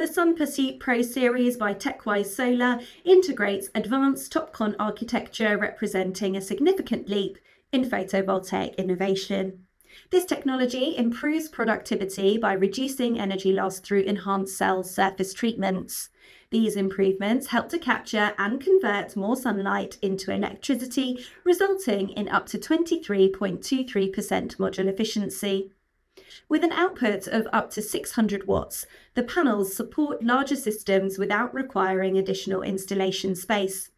Sun Pursuit Pro series by Techwise Solar integrates advanced TOPCon architecture, representing a significant leap in photovoltaic innovation. This technology improves productivity by reducing energy loss through enhanced cell surface treatments. These improvements help to capture and convert more sunlight into electricity, resulting in up to 23.23% module efficiency. With an output of up to 600 watts, the panels support larger systems without requiring additional installation space.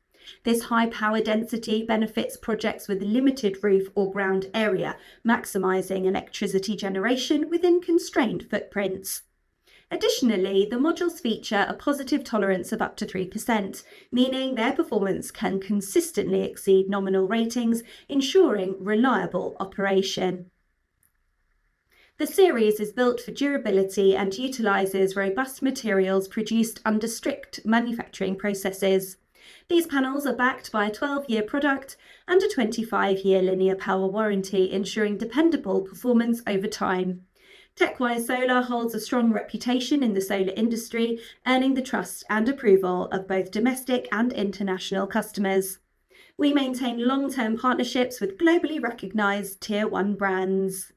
This high power density benefits projects with limited roof or ground area, maximising electricity generation within constrained footprints. Additionally, the modules feature a positive tolerance of up to 3%, meaning their performance can consistently exceed nominal ratings, ensuring reliable operation. The series is built for durability and utilises robust materials produced under strict manufacturing processes. These panels are backed by a 12-year product and a 25-year linear power warranty, ensuring dependable performance over time. Techwise Solar holds a strong reputation in the solar industry, earning the trust and approval of both domestic and international customers. We maintain long-term partnerships with globally recognised Tier 1 brands.